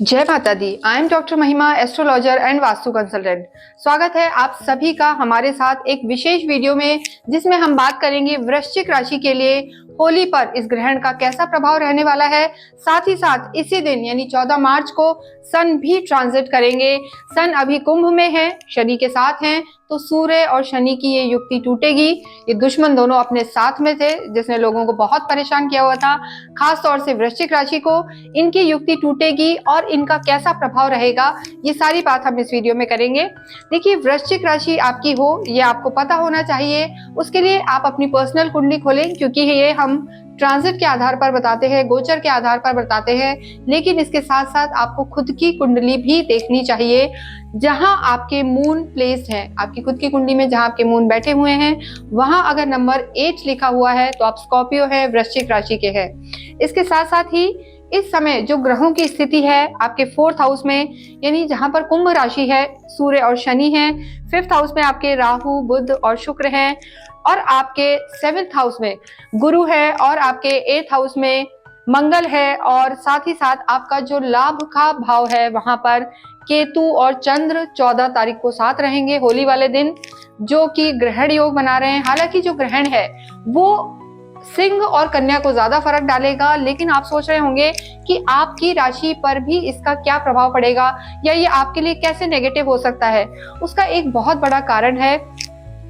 जय माता दी। I am doctor महिमा, एस्ट्रोलॉजर एंड वास्तु कंसल्टेंट। स्वागत है आप सभी का हमारे साथ एक विशेष वीडियो में, जिसमें हम बात करेंगे वृश्चिक राशि के लिए होली पर इस ग्रहण का कैसा प्रभाव रहने वाला है। साथ ही साथ इसी दिन यानी 14 मार्च को सन भी ट्रांजिट करेंगे। सन अभी कुंभ में है, शनि के साथ हैं, तो सूर्य और शनि की ये युक्ति टूटेगी। ये दुश्मन दोनों अपने साथ में थे, जिसने लोगों को बहुत परेशान किया हुआ था, खास तौर से वृश्चिक राशि को। इनकी युक्ति टूटेगी और इनका कैसा प्रभाव रहेगा, ये सारी बात हम इस वीडियो में करेंगे। देखिए, वृश्चिक राशि आपकी हो ये आपको पता होना चाहिए। उसके लिए आप अपनी पर्सनल कुंडली खोलें, क्योंकि ये हम ट्रांजिट के आधार पर बताते हैं, गोचर के आधार पर बताते हैं, लेकिन इसके साथ साथ आपको खुद की कुंडली भी देखनी चाहिए। जहां आपके मून प्लेस्ड है, आपकी खुद की कुंडली में जहां आपके मून बैठे हुए हैं, वहां अगर नंबर 8 लिखा हुआ है तो आप स्कॉर्पियो है, वृश्चिक राशि के हैं। इसके साथ साथ ही इस समय जो ग्रहों की स्थिति है आपके 4th हाउस में, यानी जहां पर कुंभ राशि है, सूर्य और शनि है। 5th हाउस में आपके राहु, बुध और शुक्र हैं, और आपके 7th हाउस में गुरु है, और आपके 8th हाउस में मंगल है, और साथ ही साथ आपका जो लाभ का भाव है वहां पर केतु और चंद्र 14 तारीख को साथ रहेंगे होली वाले दिन, जो कि ग्रहण योग बना रहे हैं। हालांकि जो ग्रहण है वो सिंह और कन्या को ज्यादा फर्क डालेगा, लेकिन आप सोच रहे होंगे कि आपकी राशि पर भी इसका क्या प्रभाव पड़ेगा या ये आपके लिए कैसे नेगेटिव हो सकता है। उसका एक बहुत बड़ा कारण है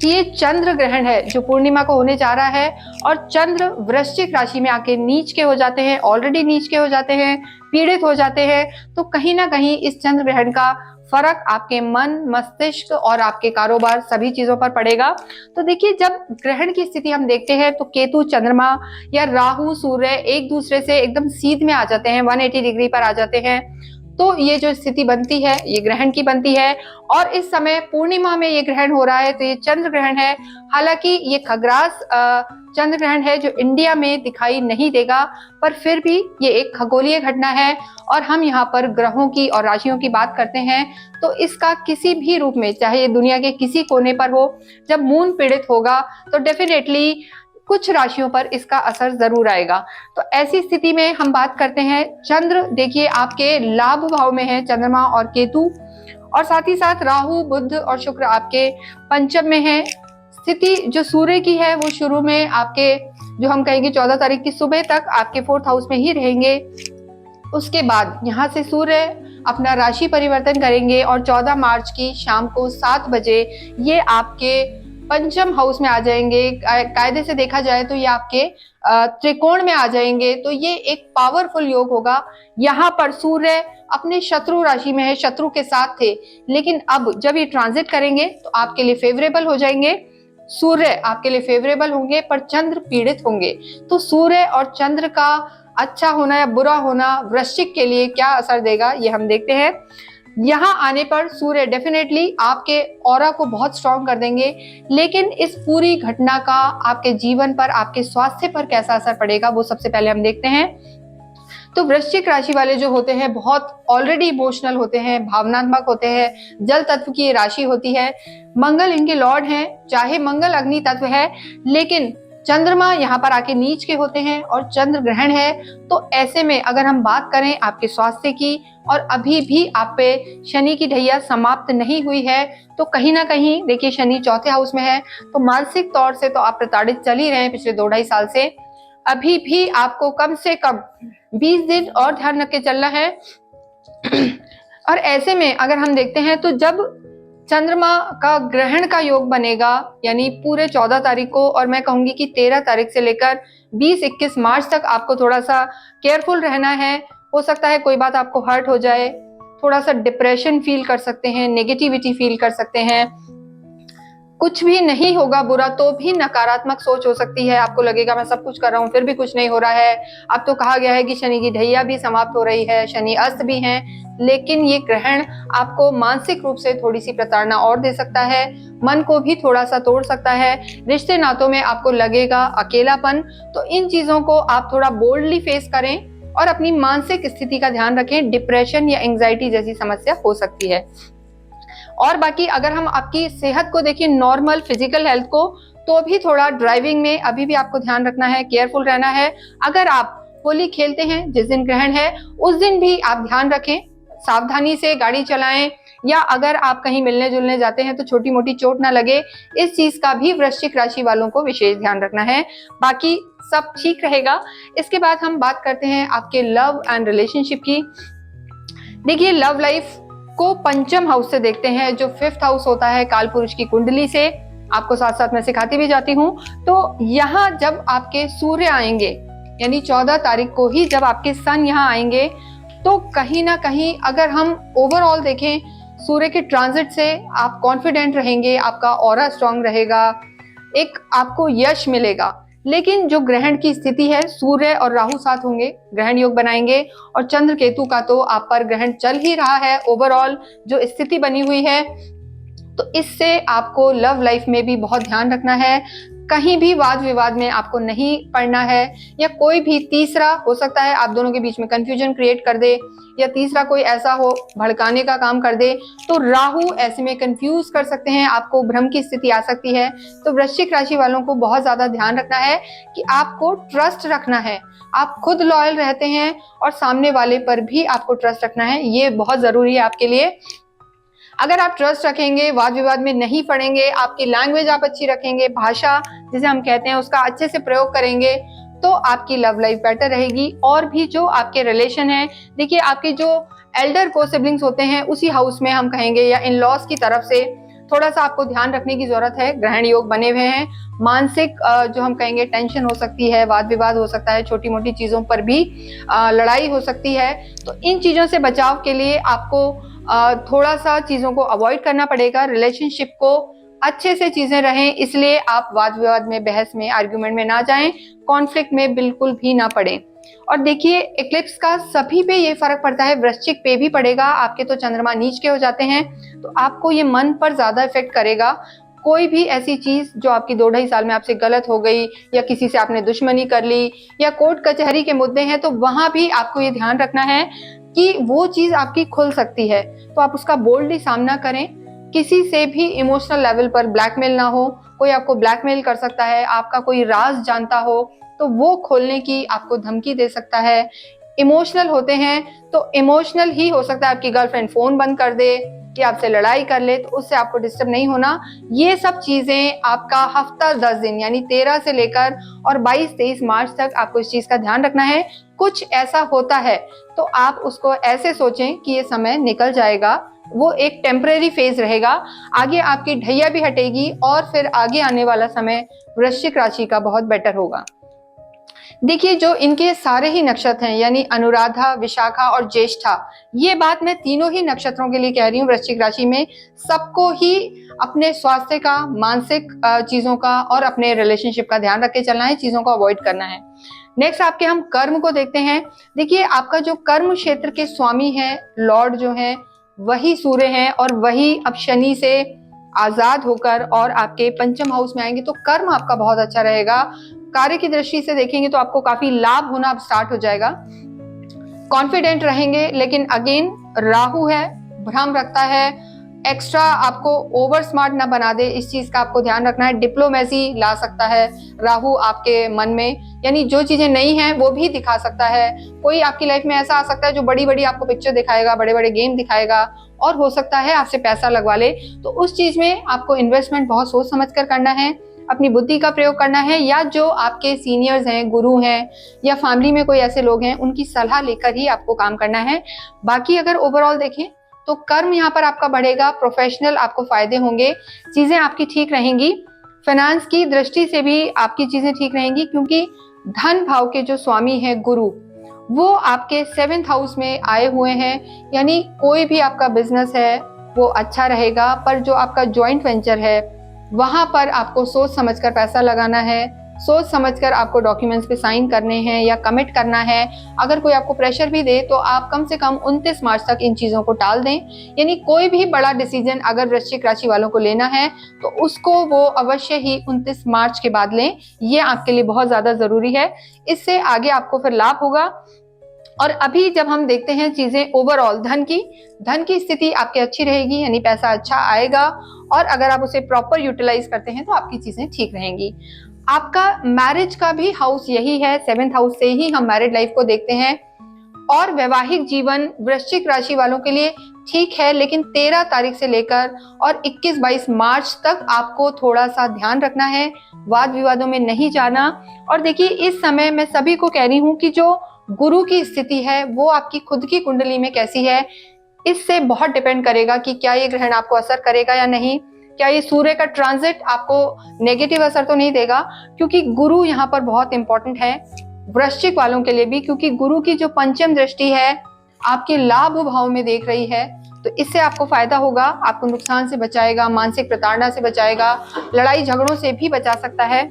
कि ये चंद्र ग्रहण है जो पूर्णिमा को होने जा रहा है, और चंद्र वृश्चिक राशि में आके नीच के हो जाते हैं, ऑलरेडी नीच के हो जाते हैं, पीड़ित हो जाते हैं। तो कहीं ना कहीं इस चंद्र ग्रहण का फर्क आपके मन, मस्तिष्क और आपके कारोबार सभी चीजों पर पड़ेगा। तो देखिए, जब ग्रहण की स्थिति हम देखते हैं तो केतु, चंद्रमा या राहु, सूर्य एक दूसरे से एकदम सीध में आ जाते हैं, 180 डिग्री पर आ जाते हैं। तो ये जो स्थिति बनती है ये ग्रहण की बनती है, और इस समय पूर्णिमा में ये ग्रहण हो रहा है, तो ये चंद्र ग्रहण है। हालांकि ये खग्रास चंद्र ग्रहण है जो इंडिया में दिखाई नहीं देगा, पर फिर भी ये एक खगोलीय घटना है, और हम यहाँ पर ग्रहों की और राशियों की बात करते हैं। तो इसका किसी भी रूप में, चाहे ये दुनिया के किसी कोने पर हो, जब मून पीड़ित होगा तो डेफिनेटली कुछ राशियों पर इसका असर जरूर आएगा। तो ऐसी स्थिति में हम बात करते हैं, चंद्र देखिए आपके लाभ भाव में है, चंद्रमा और केतु, और साथ ही साथ राहु, बुध और शुक्र आपके पंचम में है। स्थिति जो सूर्य की है वो शुरू में आपके, जो हम कहेंगे 14 तारीख की सुबह तक आपके 4th हाउस में ही रहेंगे। उसके बाद यहाँ से सूर्य अपना राशि परिवर्तन करेंगे, और 14 मार्च की शाम को 7 बजे ये आपके पंचम हाउस में आ जाएंगे। कायदे से देखा जाए तो ये आपके त्रिकोण में आ जाएंगे। तो ये एक पावरफुल योग होगा। यहाँ पर सूर्य अपने शत्रु राशि में है, शत्रु के साथ थे, लेकिन अब जब ये ट्रांजिट करेंगे तो आपके लिए फेवरेबल हो जाएंगे। सूर्य आपके लिए फेवरेबल होंगे, पर चंद्र पीड़ित होंगे। तो सूर्य और चंद्र का अच्छा होना या बुरा होना वृश्चिक के लिए क्या असर देगा, ये हम देखते हैं। यहाँ आने पर सूर्य डेफिनेटली आपके ऑरा को बहुत स्ट्रॉन्ग कर देंगे, लेकिन इस पूरी घटना का आपके जीवन पर, आपके स्वास्थ्य पर कैसा असर पड़ेगा वो सबसे पहले हम देखते हैं। तो वृश्चिक राशि वाले जो होते हैं बहुत ऑलरेडी इमोशनल होते हैं, भावनात्मक होते हैं, जल तत्व की राशि होती है। मंगल इनके लॉर्ड हैं, चाहे मंगल अग्नि तत्व है, लेकिन चंद्रमा यहाँ पर आके नीच के होते हैं और चंद्र ग्रहण है। तो ऐसे में अगर हम बात करें आपके स्वास्थ्य की, और अभी भी आप पे शनि की ढैया समाप्त नहीं हुई है, तो कहीं ना कहीं देखिए शनि 4थे हाउस में है, तो मानसिक तौर से तो आप प्रताड़ित चल ही रहे हैं पिछले 2-2.5 साल से। अभी भी आपको कम से कम 20 दिन और ध्यान रख के चलना है। और ऐसे में अगर हम देखते हैं तो जब चंद्रमा का ग्रहण का योग बनेगा, यानी पूरे 14 तारीख को, और मैं कहूंगी कि 13 तारीख से लेकर 20-21 मार्च तक आपको थोड़ा सा केयरफुल रहना है। हो सकता है कोई बात आपको हर्ट हो जाए, थोड़ा सा डिप्रेशन फील कर सकते हैं, नेगेटिविटी फील कर सकते हैं। कुछ भी नहीं होगा बुरा तो भी नकारात्मक सोच हो सकती है, आपको लगेगा मैं सब कुछ कर रहा हूँ फिर भी कुछ नहीं हो रहा है। अब तो कहा गया है कि शनि की ढैया भी समाप्त हो रही है, शनि अस्त भी हैं, लेकिन ये ग्रहण आपको मानसिक रूप से थोड़ी सी प्रताड़ना और दे सकता है, मन को भी थोड़ा सा तोड़ सकता है, रिश्ते नातों में आपको लगेगा अकेलापन। तो इन चीजों को आप थोड़ा बोल्डली फेस करें और अपनी मानसिक स्थिति का ध्यान रखें। डिप्रेशन या एंजाइटी जैसी समस्या हो सकती है। और बाकी अगर हम आपकी सेहत को देखें, नॉर्मल फिजिकल हेल्थ को, तो भी थोड़ा ड्राइविंग में अभी भी आपको ध्यान रखना है, केयरफुल रहना है। अगर आप होली खेलते हैं, जिस दिन ग्रहण है उस दिन भी आप ध्यान रखें, सावधानी से गाड़ी चलाएं, या अगर आप कहीं मिलने जुलने जाते हैं तो छोटी मोटी चोट ना लगे, इस चीज का भी वृश्चिक राशि वालों को विशेष ध्यान रखना है। बाकी सब ठीक रहेगा। इसके बाद हम बात करते हैं आपके लव एंड रिलेशनशिप की। देखिए, लव लाइफ को पंचम हाउस से देखते हैं, जो 5th हाउस होता है काल पुरुष की कुंडली से। आपको साथ साथ मैं सिखाती भी जाती हूँ। तो यहाँ जब आपके सूर्य आएंगे, यानी 14 तारीख को ही जब आपके सन यहाँ आएंगे, तो कहीं ना कहीं अगर हम ओवरऑल देखें, सूर्य के ट्रांजिट से आप कॉन्फिडेंट रहेंगे, आपका ऑरा स्ट्रांग रहेगा, एक आपको यश मिलेगा। लेकिन जो ग्रहण की स्थिति है, सूर्य और राहु साथ होंगे, ग्रहण योग बनाएंगे, और चंद्र केतु का तो आप पर ग्रहण चल ही रहा है। ओवरऑल जो स्थिति बनी हुई है, तो इससे आपको लव लाइफ में भी बहुत ध्यान रखना है। कहीं भी वाद विवाद में आपको नहीं पड़ना है, या कोई भी तीसरा हो सकता है आप दोनों के बीच में कंफ्यूजन क्रिएट कर दे, या तीसरा कोई ऐसा हो भड़काने का काम कर दे, तो राहु ऐसे में कंफ्यूज कर सकते हैं, आपको भ्रम की स्थिति आ सकती है। तो वृश्चिक राशि वालों को बहुत ज्यादा ध्यान रखना है कि आपको ट्रस्ट रखना है। आप खुद लॉयल रहते हैं और सामने वाले पर भी आपको ट्रस्ट रखना है, ये बहुत जरूरी है आपके लिए। अगर आप ट्रस्ट रखेंगे, वाद विवाद में नहीं पड़ेंगे, आपकी लैंग्वेज आप अच्छी रखेंगे, भाषा जिसे हम कहते हैं उसका अच्छे से प्रयोग करेंगे, तो आपकी लव लाइफ बेटर रहेगी। और भी जो आपके रिलेशन है, देखिए आपके जो एल्डर को सिबलिंग्स होते हैं उसी हाउस में हम कहेंगे, या इन लॉज की तरफ से थोड़ा सा आपको ध्यान रखने की जरूरत है। ग्रहण योग बने हुए हैं, मानसिक जो हम कहेंगे टेंशन हो सकती है, वाद विवाद हो सकता है, छोटी मोटी चीजों पर भी लड़ाई हो सकती है। तो इन चीजों से बचाव के लिए आपको थोड़ा सा चीजों को अवॉइड करना पड़ेगा। रिलेशनशिप को अच्छे से चीजें रहें, इसलिए आप वाद विवाद में, बहस में, आर्ग्यूमेंट में ना जाएं, कॉन्फ्लिक्ट में बिल्कुल भी ना पड़े। और देखिए, इक्लिप्स का सभी पे ये फर्क पड़ता है, वृश्चिक पे भी पड़ेगा। आपके तो चंद्रमा नीच के हो जाते हैं, तो आपको ये मन पर ज्यादा इफेक्ट करेगा। कोई भी ऐसी चीज जो आपकी 2-2.5 साल में आपसे गलत हो गई, या किसी से आपने दुश्मनी कर ली, या कोर्ट कचहरी के मुद्दे हैं, तो वहां भी आपको ये ध्यान रखना है कि वो चीज आपकी खुल सकती है, तो आप उसका बोल्डली सामना करें। किसी से भी इमोशनल लेवल पर ब्लैकमेल ना हो। कोई आपको ब्लैकमेल कर सकता है, आपका कोई राज जानता हो तो वो खोलने की आपको धमकी दे सकता है। इमोशनल होते हैं तो इमोशनल ही हो सकता है, आपकी गर्लफ्रेंड फोन बंद कर दे कि आपसे लड़ाई कर ले, तो उससे आपको डिस्टर्ब नहीं होना। ये सब चीजें आपका हफ्ता 10 दिन यानी 13 से लेकर और 22-23 मार्च तक आपको इस चीज का ध्यान रखना है। कुछ ऐसा होता है तो आप उसको ऐसे सोचें कि ये समय निकल जाएगा, वो एक टेम्परेरी फेज रहेगा, आगे आपकी ढैया भी हटेगी और फिर आगे आने वाला समय वृश्चिक राशि का बहुत बेटर होगा। देखिए, जो इनके सारे ही नक्षत्र हैं यानी अनुराधा, विशाखा और ज्येष्ठा, ये बात मैं तीनों ही नक्षत्रों के लिए कह रही हूँ। वृश्चिक राशि में सबको ही अपने स्वास्थ्य का, मानसिक चीजों का और अपने रिलेशनशिप का ध्यान रख के चलना है, चीजों को अवॉइड करना है। नेक्स्ट आपके हम कर्म को देखते हैं। देखिए, आपका जो कर्म क्षेत्र के स्वामी है, लॉर्ड जो है वही सूर्य हैं, और वही अब शनि से आजाद होकर और आपके पंचम हाउस में आएंगे, तो कर्म आपका बहुत अच्छा रहेगा। कार्य की दृष्टि से देखेंगे तो आपको काफी लाभ होना अब स्टार्ट हो जाएगा। कॉन्फिडेंट रहेंगे, लेकिन अगेन राहु है, भ्रम रखता है, एक्स्ट्रा आपको ओवर स्मार्ट ना बना दे, इस चीज का आपको ध्यान रखना है। डिप्लोमेसी ला सकता है राहु आपके मन में, यानी जो चीजें नहीं हैं वो भी दिखा सकता है। कोई आपकी लाइफ में ऐसा आ सकता है जो बड़ी बड़ी आपको पिक्चर दिखाएगा, बड़े बड़े गेम दिखाएगा, और हो सकता है आपसे पैसा लगवा ले। तो उस चीज में आपको इन्वेस्टमेंट बहुत सोच समझ कर करना है, अपनी बुद्धि का प्रयोग करना है, या जो आपके सीनियर्स हैं, गुरु हैं, या फैमिली में कोई ऐसे लोग हैं, उनकी सलाह लेकर ही आपको काम करना है। बाकी अगर ओवरऑल देखें तो कर्म यहाँ पर आपका बढ़ेगा, प्रोफेशनल आपको फायदे होंगे, चीजें आपकी ठीक रहेंगी। फाइनेंस की दृष्टि से भी आपकी चीजें ठीक रहेंगी, क्योंकि धन भाव के जो स्वामी है गुरु, वो आपके 7th हाउस में आए हुए हैं, यानी कोई भी आपका बिजनेस है वो अच्छा रहेगा। पर जो आपका जॉइंट वेंचर है वहां पर आपको सोच समझकर पैसा लगाना है, सोच समझकर आपको डॉक्यूमेंट्स पे साइन करने हैं या कमिट करना है। अगर कोई आपको प्रेशर भी दे तो आप कम से कम 29 मार्च तक इन चीजों को टाल दें। यानी कोई भी बड़ा डिसीजन अगर वृश्चिक राशि वालों को लेना है तो उसको वो अवश्य ही 29 मार्च के बाद लें, ये आपके लिए बहुत ज्यादा जरूरी है। इससे आगे आपको फिर लाभ होगा। और अभी जब हम देखते हैं चीजें ओवरऑल, धन की स्थिति आपकी अच्छी रहेगी, यानी पैसा अच्छा आएगा, और अगर आप उसे प्रॉपर यूटिलाइज करते हैं तो आपकी चीजें ठीक रहेंगी। आपका मैरिज का भी हाउस यही है, 7th हाउस से ही हम मैरिड लाइफ को देखते हैं। और वैवाहिक जीवन वृश्चिक राशि वालों के लिए ठीक है, लेकिन 13 तारीख से लेकर और 21-22 मार्च तक आपको थोड़ा सा ध्यान रखना है, वाद विवादों में नहीं जाना। और देखिए इस समय मैं सभी को कह रही हूँ कि जो गुरु की स्थिति है वो आपकी खुद की कुंडली में कैसी है, इससे बहुत डिपेंड करेगा कि क्या ये ग्रहण आपको असर करेगा या नहीं। क्या ये सूर्य का ट्रांजिट आपको नेगेटिव असर तो नहीं देगा, क्योंकि गुरु यहाँ पर बहुत इंपॉर्टेंट है वृश्चिक वालों के लिए भी, क्योंकि गुरु की जो पंचम दृष्टि है आपके लाभ भाव में देख रही है, तो इससे आपको फायदा होगा, आपको नुकसान से बचाएगा, मानसिक प्रताड़ना से बचाएगा, लड़ाई झगड़ों से भी बचा सकता है।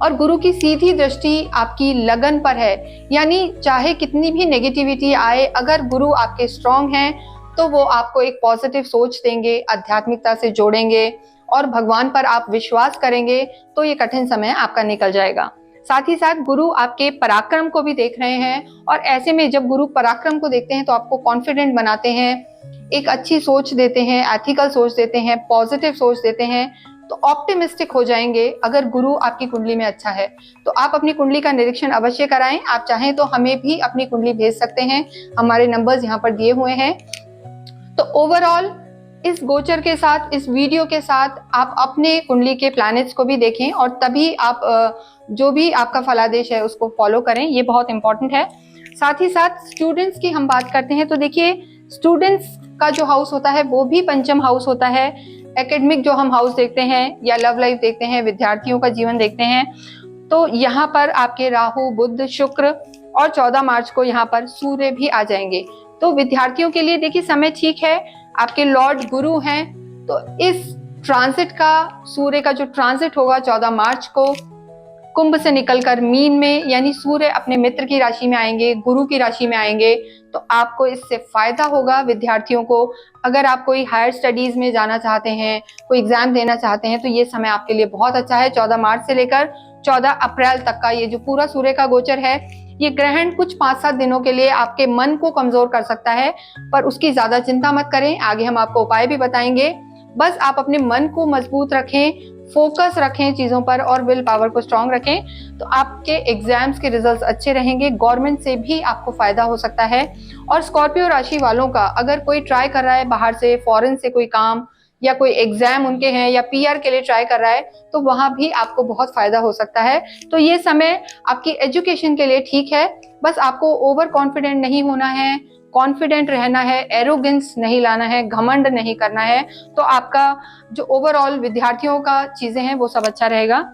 और गुरु की सीधी दृष्टि आपकी लगन पर है, यानी चाहे कितनी भी नेगेटिविटी आए, अगर गुरु आपके स्ट्रांग हैं तो वो आपको एक पॉजिटिव सोच देंगे, आध्यात्मिकता से जोड़ेंगे और भगवान पर आप विश्वास करेंगे तो ये कठिन समय आपका निकल जाएगा। साथ ही साथ गुरु आपके पराक्रम को भी देख रहे हैं, और ऐसे में जब गुरु पराक्रम को देखते हैं तो आपको कॉन्फिडेंट बनाते हैं, एक अच्छी सोच देते हैं, एथिकल सोच देते हैं, पॉजिटिव सोच देते हैं, तो ऑप्टिमिस्टिक हो जाएंगे अगर गुरु आपकी कुंडली में अच्छा है। तो आप अपनी कुंडली का निरीक्षण अवश्य कराएं। आप चाहें तो हमें भी अपनी कुंडली भेज सकते हैं, हमारे नंबर्स यहाँ पर दिए हुए हैं। तो ओवरऑल इस गोचर के साथ, इस वीडियो के साथ आप अपने कुंडली के प्लैनेट्स को भी देखें और तभी आप जो भी आपका फलादेश है उसको फॉलो करें, ये बहुत इंपॉर्टेंट है। साथ ही साथ स्टूडेंट्स की हम बात करते हैं तो देखिए स्टूडेंट्स का जो हाउस होता है वो भी पंचम हाउस होता है। एकेडमिक जो हम हाउस देखते हैं या लव लाइफ देखते हैं, विद्यार्थियों का जीवन देखते हैं, तो यहाँ पर आपके राहु, बुध, शुक्र और 14 मार्च को यहाँ पर सूर्य भी आ जाएंगे। तो विद्यार्थियों के लिए देखिए समय ठीक है, आपके लॉर्ड गुरु हैं, तो इस ट्रांजिट का, सूर्य का जो ट्रांजिट होगा 14 मार्च को कुंभ से निकलकर मीन में, यानी सूर्य अपने मित्र की राशि में आएंगे, गुरु की राशि में आएंगे, तो आपको इससे फायदा होगा विद्यार्थियों को। अगर आप कोई हायर स्टडीज में जाना चाहते हैं, कोई एग्जाम देना चाहते हैं, तो ये समय आपके लिए बहुत अच्छा है। 14 मार्च से लेकर 14 अप्रैल तक का ये जो पूरा सूर्य का गोचर है, ये ग्रहण कुछ 5-7 दिनों के लिए आपके मन को कमजोर कर सकता है, पर उसकी ज्यादा चिंता मत करें, आगे हम आपको उपाय भी बताएंगे। बस आप अपने मन को मजबूत रखें, फोकस रखें चीजों पर और विल पावर को स्ट्रांग रखें, तो आपके एग्जाम्स के रिजल्ट्स अच्छे रहेंगे। गवर्नमेंट से भी आपको फायदा हो सकता है। और स्कॉर्पियो राशि वालों का अगर कोई ट्राई कर रहा है बाहर से, फॉरेन से कोई काम या कोई एग्जाम उनके हैं या पीआर के लिए ट्राई कर रहा है, तो वहां भी आपको बहुत फायदा हो सकता है। तो ये समय आपकी एजुकेशन के लिए ठीक है, बस आपको ओवर कॉन्फिडेंट नहीं होना है, कॉन्फिडेंट रहना है, एरोगेंस नहीं लाना है, घमंड नहीं करना है, तो आपका जो ओवरऑल विद्यार्थियों का चीजें हैं वो सब अच्छा रहेगा।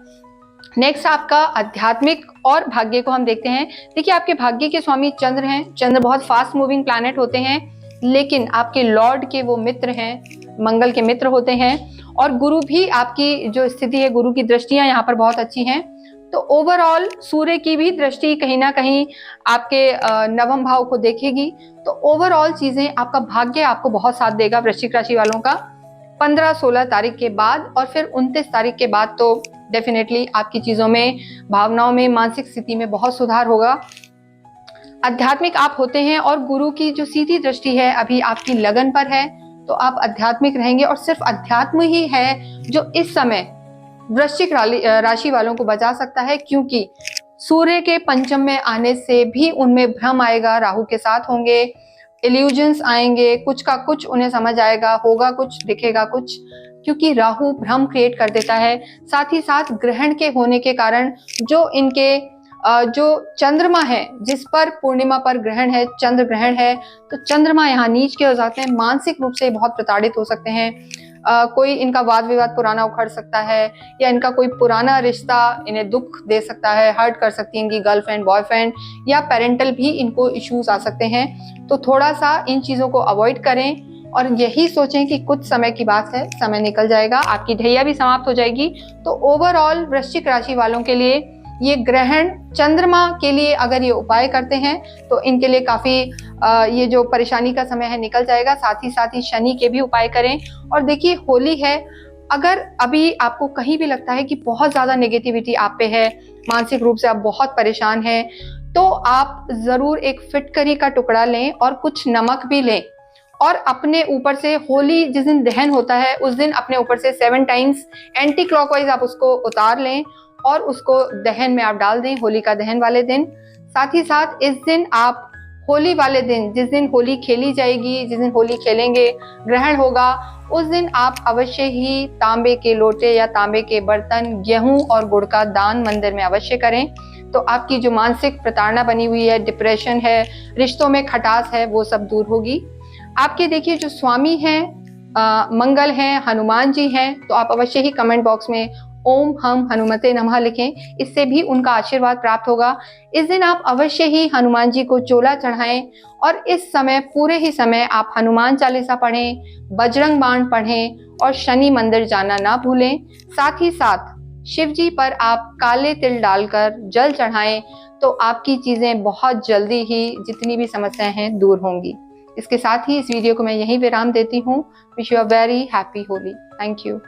नेक्स्ट आपका आध्यात्मिक और भाग्य को हम देखते हैं। देखिए आपके भाग्य के स्वामी चंद्र हैं, चंद्र बहुत फास्ट मूविंग प्लैनेट होते हैं, लेकिन आपके लॉर्ड के वो मित्र हैं, मंगल के मित्र होते हैं, और गुरु भी आपकी जो स्थिति है, गुरु की दृष्टियां यहाँ पर बहुत अच्छी हैं। तो ओवरऑल सूर्य की भी दृष्टि कहीं ना कहीं आपके नवम भाव को देखेगी, तो ओवरऑल चीजें, आपका भाग्य आपको बहुत साथ देगा वृश्चिक राशि वालों का 15-16 तारीख के बाद, और फिर 29 तारीख के बाद तो डेफिनेटली आपकी चीजों में, भावनाओं में, मानसिक स्थिति में बहुत सुधार होगा। आध्यात्मिक आप होते हैं और गुरु की जो सीधी दृष्टि है अभी आपकी लगन पर है, तो आप आध्यात्मिक रहेंगे, और सिर्फ अध्यात्म ही है जो इस समय वृश्चिक राशि वालों को बचा सकता है, क्योंकि सूर्य के पंचम में आने से भी उनमें भ्रम आएगा, राहु के साथ होंगे, इल्यूजन्स आएंगे, कुछ का कुछ उन्हें समझ आएगा, होगा कुछ, दिखेगा कुछ, क्योंकि राहु भ्रम क्रिएट कर देता है। साथ ही साथ ग्रहण के होने के कारण जो इनके जो चंद्रमा है, जिस पर पूर्णिमा पर ग्रहण है, चंद्र ग्रहण है, तो चंद्रमा यहाँ नीच के हो जाते हैं, मानसिक रूप से बहुत प्रताड़ित हो सकते हैं। कोई इनका वाद विवाद पुराना उखड़ सकता है, या इनका कोई पुराना रिश्ता इन्हें दुख दे सकता है, हर्ट कर सकती है इनकी गर्लफ्रेंड, बॉयफ्रेंड, या पेरेंटल भी इनको इश्यूज आ सकते हैं। तो थोड़ा सा इन चीजों को अवॉइड करें और यही सोचें कि कुछ समय की बात है, समय निकल जाएगा, आपकी ढैया भी समाप्त हो जाएगी। तो ओवरऑल वृश्चिक राशि वालों के लिए ये ग्रहण, चंद्रमा के लिए अगर ये उपाय करते हैं तो इनके लिए काफी ये जो परेशानी का समय है निकल जाएगा। साथ ही शनि के भी उपाय करें। और देखिए होली है, अगर अभी आपको कहीं भी लगता है कि बहुत ज्यादा नेगेटिविटी आप पे है, मानसिक रूप से आप बहुत परेशान हैं, तो आप जरूर एक फिटकरी का टुकड़ा लें और कुछ नमक भी लें, और अपने ऊपर से, होली जिस दिन दहन होता है उस दिन अपने ऊपर से 7 टाइम्स एंटी क्लॉकवाइज आप उसको उतार लें, और उसको दहन में आप डाल दें होलिका दहन वाले दिन। साथ ही साथ इस दिन आप होली वाले दिन, जिस दिन होली खेली जाएगी, जिस दिन होली खेलेंगे, ग्रहण होगा, उस दिन आप अवश्य ही तांबे के लोटे या तांबे के बर्तन, गेहूं और गुड़ का दान मंदिर में अवश्य करें। तो आपकी जो मानसिक प्रताड़ना बनी हुई है, डिप्रेशन है, रिश्तों में खटास है, वो सब दूर होगी। आपके देखिए जो स्वामी हैं मंगल हैं, हनुमान जी हैं, तो आप अवश्य ही कमेंट बॉक्स में ओम हम हनुमते नमः लिखें, इससे भी उनका आशीर्वाद प्राप्त होगा। इस दिन आप अवश्य ही हनुमान जी को चोला चढ़ाएं और इस समय पूरे ही समय आप हनुमान चालीसा पढ़ें, बजरंग बाण पढ़ें और शनि मंदिर जाना ना भूलें। साथ ही साथ शिव जी पर आप काले तिल डालकर जल चढ़ाएं, तो आपकी चीजें बहुत जल्दी ही जितनी भी समस्याएं हैं दूर होंगी। इसके साथ ही इस वीडियो को मैं यहीं विराम देती हूँ। Wish you a very happy Holi. Thank you.